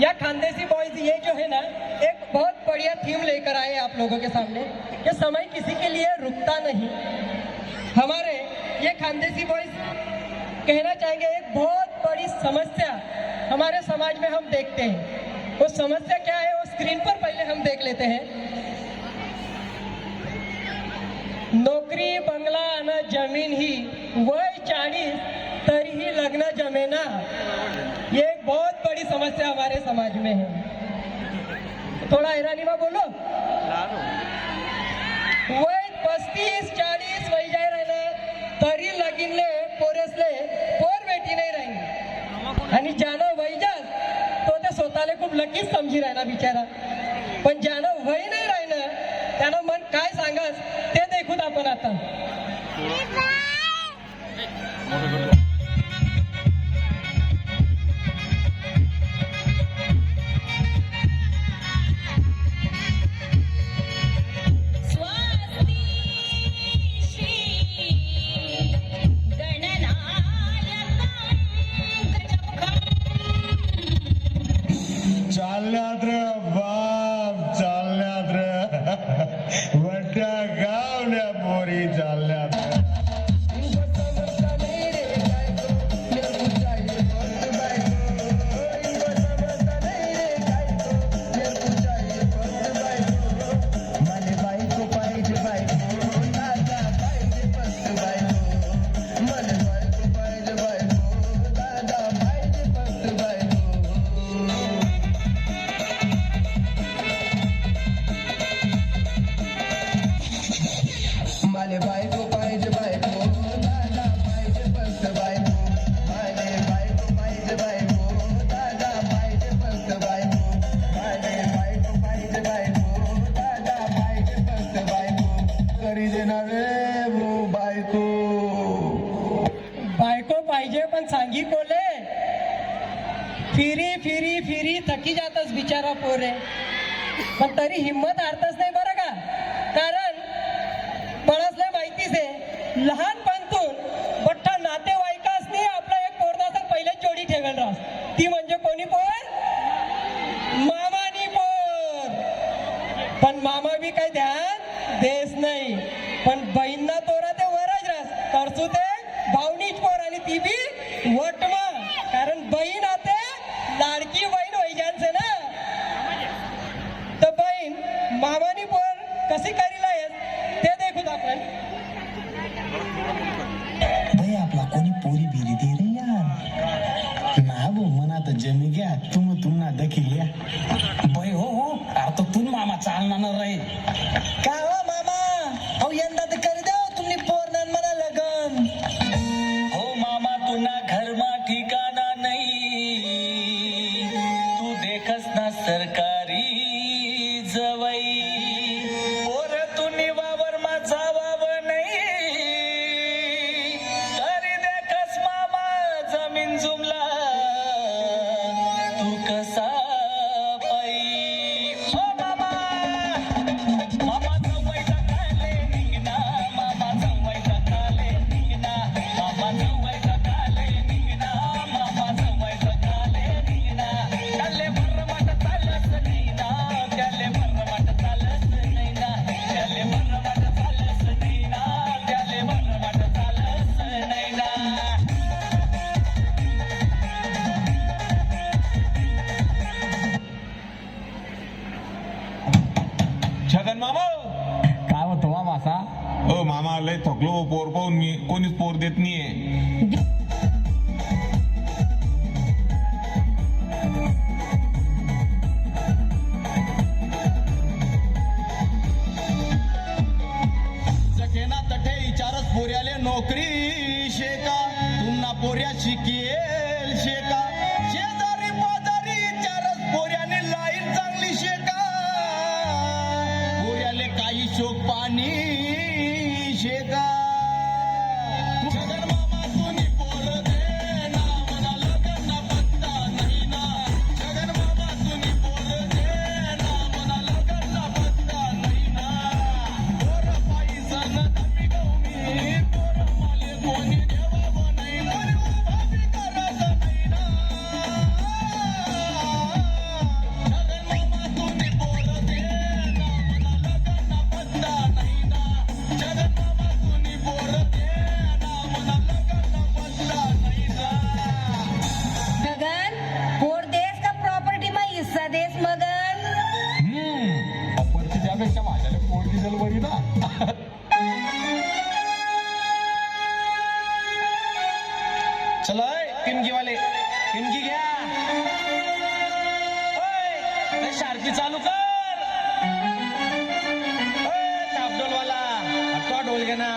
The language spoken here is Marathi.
या खानदेशी बॉयज ये जो है ना एक बहुत बढ़िया थीम लेकर आए आप लोगों के सामने कि समय किसी के लिए रुकता नहीं। हमारे ये खानदेशी बॉयज कहना चाहेंगे एक बहुत बड़ी समस्या हमारे समाज में हम देखते हैं। वो समस्या क्या है वो स्क्रीन पर पहले हम देख लेते हैं। नोकरी बंगला आणि जमीन ही वय 40 तरीही लग्न जमेना, ये एक बहुत बड़ी समस्या हमारे समाज में है। थोड़ा ईरानी में बोलो। वय 35-40 वय जाय राहिलं तरी लगीनले पोरेसले पोर बेटी नाही राहिली आणि ज्यानं वय जास्त तो त्या स्वतःला खूप लकीच समजी राहिला बिचारा, पण ज्यानं वय नाही राहिलं त्यानं मन काय सांगस ते देखून आपण आता। चालल्यात रे बाप, चालल्यात रे वट्या गावल्या पोरी चालल्यात। बायको पाहिजे पण सांगी कोले, फिरी फिरी फिरी थकी जातच बिचारा पोरे, पण तरी हिम्मत हारतच नाही बरं का। कारण पळसले माहितीच आहे लहानपणातून मोठा नातेवाईकासनी आपला एक पोरदासा पहिले जोडी ठेवल रास, ती म्हणजे कोणी पोर, मामानी पोर। पण मामा बी काही ध्यान देस नाही, पण बहीणना तोरा ते वरच रास तरसू ते भावनीच पोर आणि ती बी वटमा, कारण बहीण आते लाडकी बहीण वैजानसे ना, तर बहीण मामानी पोर कशी करीला ते देखू आपण। भाई आपला कोणी पोरी बिरी दे रे यार ना वो मना तर जमी गया तुम ना दखिल्या भाई हो आता तुम मामा चालणार ना रे का हो मामा अहो यंदा तर कर दे तुम्ही पोर नन मना लगन हो मामा तुना घर मा ठिकाना नहीं तू देखस ना सरकारी जवई पोर तुनी वावर मा जावाव नाही तरी देखस मामा जमीन जुमला तू कसा पाई ओ मामा मामा जवई टाकाले निघना मामा जवई टाकाले निघना मामा जवई टाकाले निघना मामा जवई टाकाले निघना त्याले भरमट चालत नाही ना त्याले भरमट चालत नाही ना त्याले भरमट चालत नाही ना त्याले भरमट चालत नाही ना। छगन मामा, काय होतो मासा ओ मामा लय थकलो पोर पाहून मी, कोणीच पोर देत नाहीये। सखेना तठे विचारच पोऱ्याले नोकरी शेका तुमना पोऱ्या शिकेल शेका शेजारी पाजारी विचारच पोऱ्याने लाईन चांगली शेका पोऱ्याले काही शोक पाणी शेका छगन मामा तुम्ही पोर दे ना मना लगन ना पत्ता नाही ना छगन मामा तुम्ही पोर दे ना मना लगन ना पत्ता नाही ना पोर पैसा न कमी गवमी पोर माले कोणी देवाव नाही कोणी उभा चलो टिमकी वाले टिमकी घ्या ओय, शार्की चालू कर ओय, तापडोलवाला तो ढोल घे ना